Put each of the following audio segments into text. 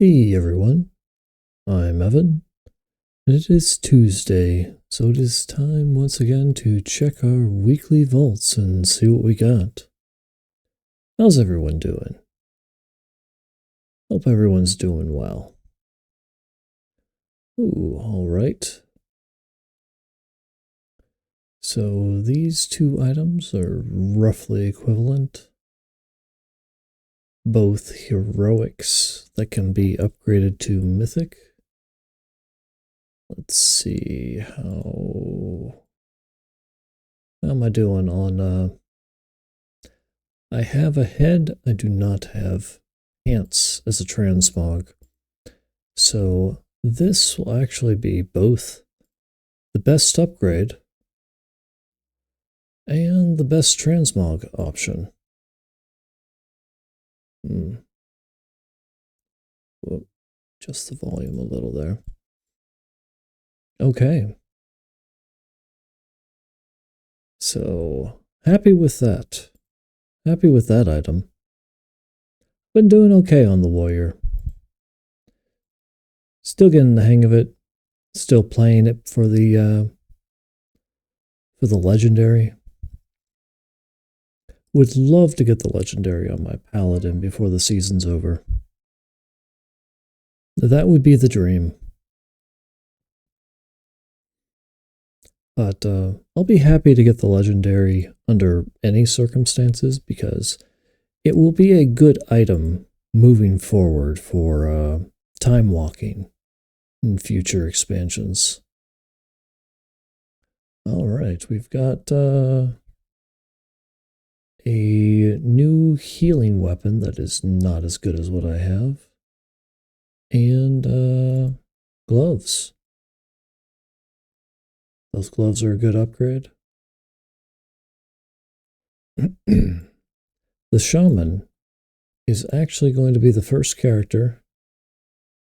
Hey everyone, I'm Evan, and it is Tuesday, so it is time once again to check our weekly vaults and see what we got. How's everyone doing? Hope everyone's doing well. Ooh, alright. So these two items are roughly equivalent. Both heroics that can be upgraded to mythic. Let's see how am I doing on I have a head, I do not have ants as a transmog. So this will actually be both the best upgrade and the best transmog option. Whoop, just the volume a little there. Okay. So happy with that. Happy with that item. Been doing okay on the warrior. Still getting the hang of it. Still playing it for the legendary. Would love to get the legendary on my paladin before the season's over. That would be the dream. But I'll be happy to get the legendary under any circumstances because it will be a good item moving forward for time walking in future expansions. Alright, we've got a new healing weapon that is not as good as what I have. And gloves. Those gloves are a good upgrade. The shaman is actually going to be the first character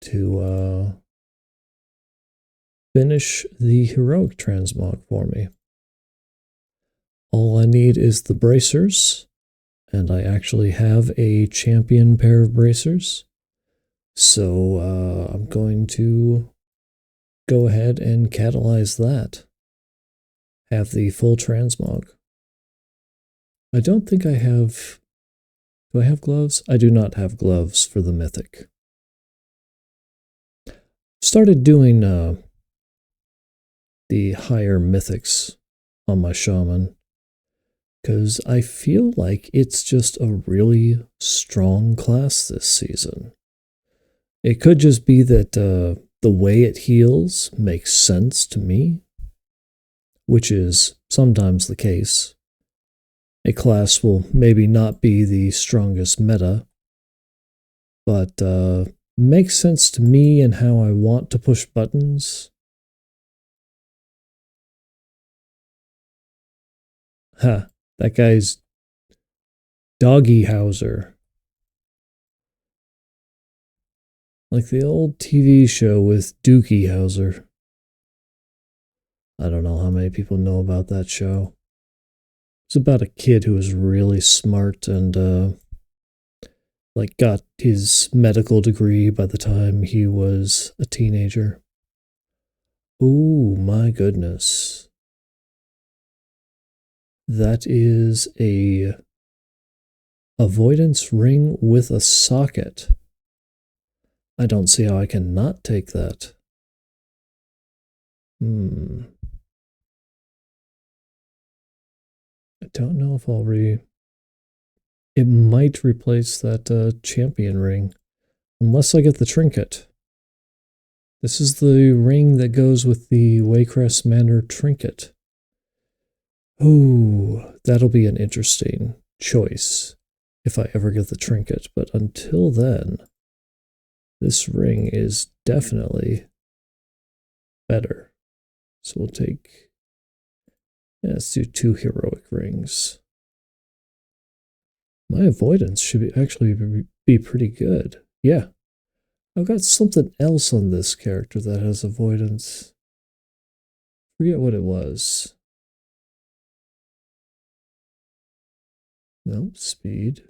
to finish the heroic transmog for me. All I need is the bracers, and I actually have a champion pair of bracers. So I'm going to go ahead and catalyze that. Have the full transmog. I don't think I have... Do I have gloves? I do not have gloves for the mythic. Started doing the higher mythics on my shaman because I feel like it's just a really strong class this season. It could just be that the way it heals makes sense to me, which is sometimes the case. A class will maybe not be the strongest meta, but makes sense to me and how I want to push buttons. Ha, that guy's Doggy Howser. Like the old TV show with Dookie Howser. I don't know how many people know about that show. It's about a kid who was really smart and like got his medical degree by the time he was a teenager. Ooh, my goodness. That is a avoidance ring with a socket. I don't see how I can not take that. I don't know if I'll It might replace that champion ring. Unless I get the trinket. This is the ring that goes with the Waycrest Manor trinket. Ooh, that'll be an interesting choice if I ever get the trinket. But until then, this ring is definitely better. So we'll take... Yeah, let's do 2 heroic rings. My avoidance should actually be pretty good. Yeah. I've got something else on this character that has avoidance. Forget what it was. No, speed.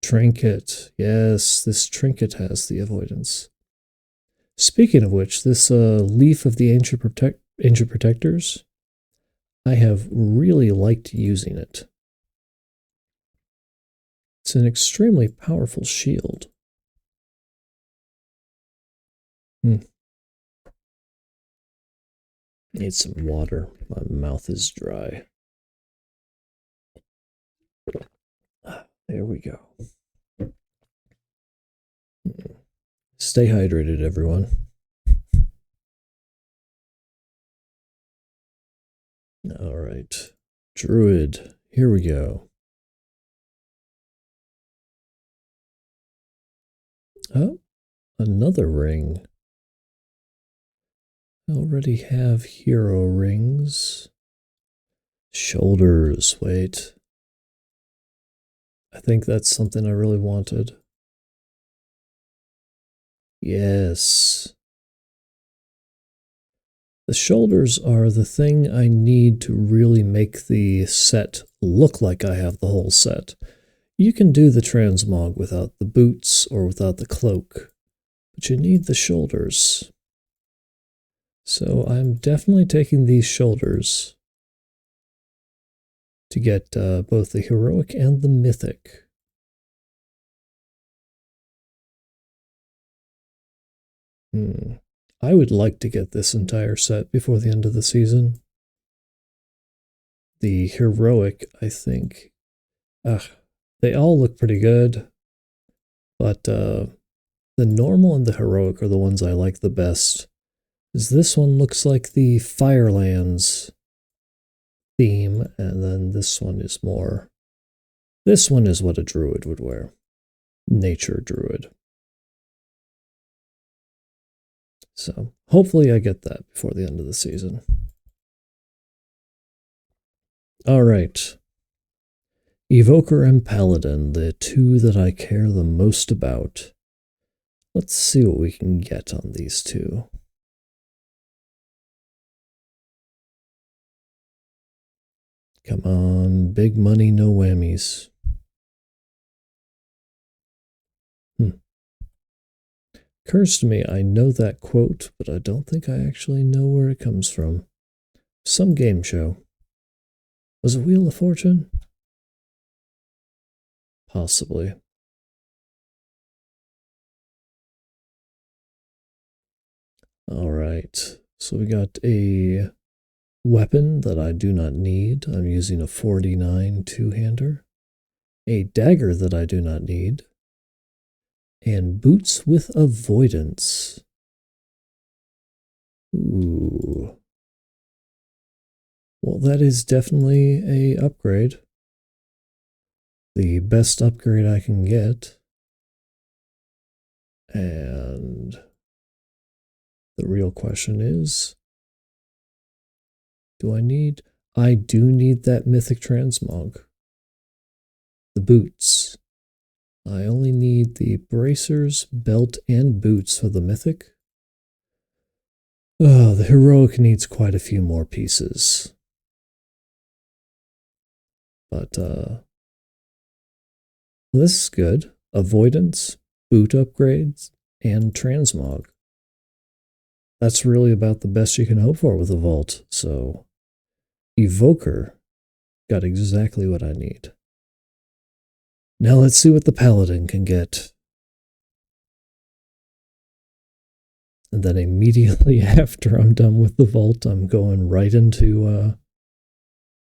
Trinket. Yes, this trinket has the avoidance. Speaking of which, this leaf of the ancient protectors, I have really liked using it. It's an extremely powerful shield. Need some water. My mouth is dry. There we go. Stay hydrated, everyone. All right. Druid. Here we go. Oh, another ring. I already have hero rings. Shoulders. Wait. I think that's something I really wanted. Yes. The shoulders are the thing I need to really make the set look like I have the whole set. You can do the transmog without the boots or without the cloak, but you need the shoulders. So I'm definitely taking these shoulders to get both the heroic and the mythic. I would like to get this entire set before the end of the season. The heroic, I think, they all look pretty good, but the normal and the heroic are the ones I like the best. This one looks like the Firelands theme, and then this one is more... This one is what a druid would wear. Nature druid. So hopefully I get that before the end of the season. All right. Evoker and Paladin, the two that I care the most about. Let's see what we can get on these two. Come on, big money, no whammies. Occurs to me, I know that quote, but I don't think I actually know where it comes from. Some game show. Was it Wheel of Fortune? Possibly. All right, so we got a weapon that I do not need. I'm using a 49 two-hander. A dagger that I do not need. And boots with avoidance. Ooh. Well, that is definitely a upgrade. The best upgrade I can get. And the real question is, do I need... I do need that mythic transmog. The boots. I only need the bracers, belt, and boots for the mythic. Oh, the heroic needs quite a few more pieces. But, this is good. Avoidance, boot upgrades, and transmog. That's really about the best you can hope for with a vault, so... Evoker got exactly what I need. Now let's see what the Paladin can get. And then immediately after I'm done with the vault, I'm going right into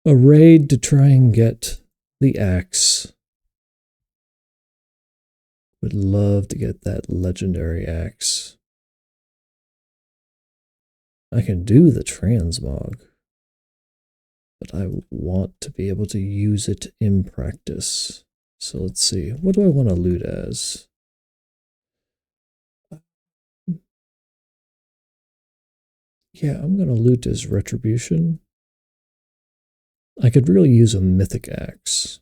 a raid to try and get the axe. Would love to get that legendary axe. I can do the transmog, but I want to be able to use it in practice. So let's see, what do I want to loot as? Yeah, I'm going to loot as Retribution. I could really use a mythic axe.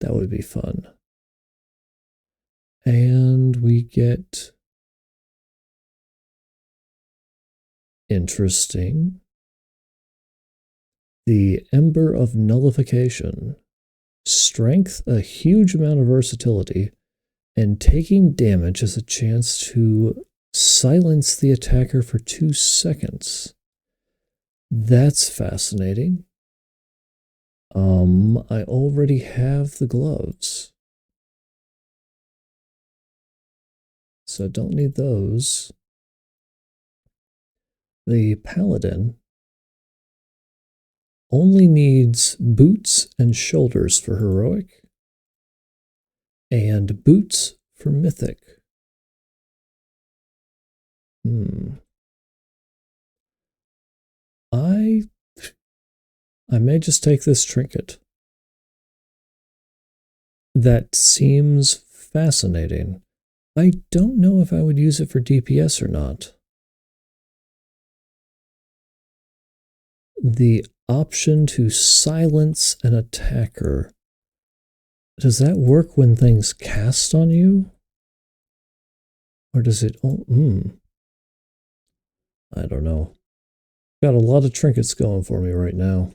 That would be fun. And we get... Interesting. The Ember of Nullification. strength, a huge amount of versatility, and taking damage as a chance to silence the attacker for 2 seconds. That's fascinating. I already have the gloves, so don't need those. The paladin only needs boots and shoulders for heroic, and boots for mythic. I may just take this trinket. That seems fascinating. I don't know if I would use it for DPS or not. The option to silence an attacker. Does that work when things cast on you? Or does it... I don't know. Got a lot of trinkets going for me right now.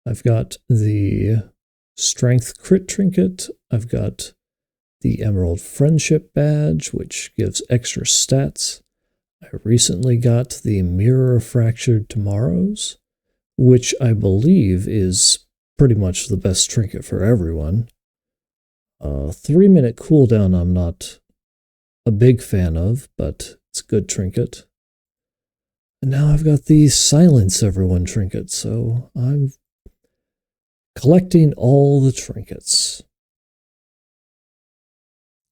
I've got the Strength Crit Trinket. I've got the Emerald Friendship Badge, which gives extra stats. I recently got the Mirror of Fractured Tomorrows, which I believe is pretty much the best trinket for everyone. 3-minute cooldown I'm not a big fan of, but it's a good trinket. And now I've got the Silence Everyone trinket, so I'm collecting all the trinkets.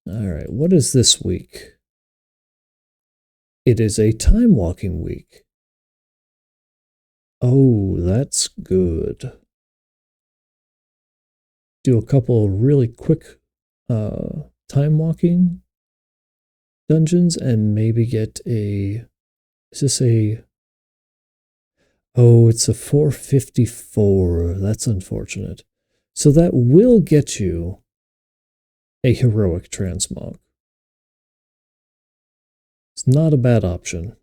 Alright, what is this week? It is a time walking week. Oh, that's good. Do a couple of really quick time walking dungeons and maybe get a... Is this a... Oh, it's a 454. That's unfortunate. So that will get you a heroic transmog. It's not a bad option.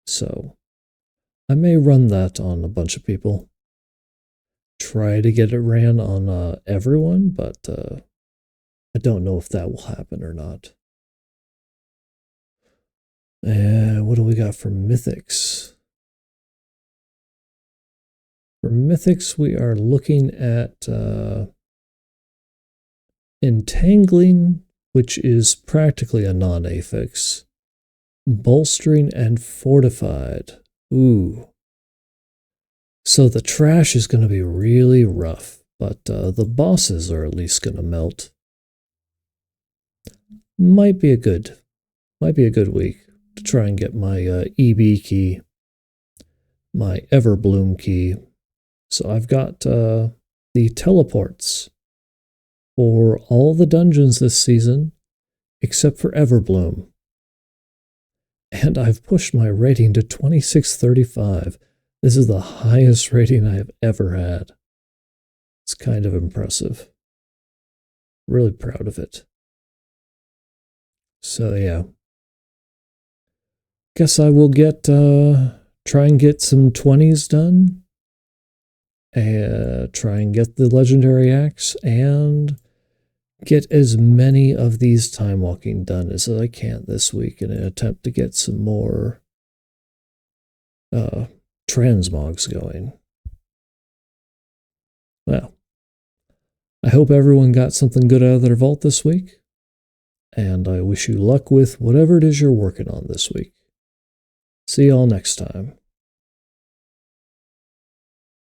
So I may run that on a bunch of people. Try to get it ran on everyone, but I don't know if that will happen or not. What do we got for mythics? For mythics, we are looking at Entangling, which is practically a non-affix. Bolstering and Fortified. Ooh. So the trash is going to be really rough, but the bosses are at least going to melt. Might be a good week to try and get my EB key, my Everbloom key. So I've got the teleports for all the dungeons this season, except for Everbloom. And I've pushed my rating to 2635. This is the highest rating I have ever had. It's kind of impressive. Really proud of it. So yeah. Guess I will try and get some 20s done. Try and get the legendary axe and get as many of these time walking done as I can this week in an attempt to get some more transmogs going. Well, I hope everyone got something good out of their vault this week, and I wish you luck with whatever it is you're working on this week. See y'all next time.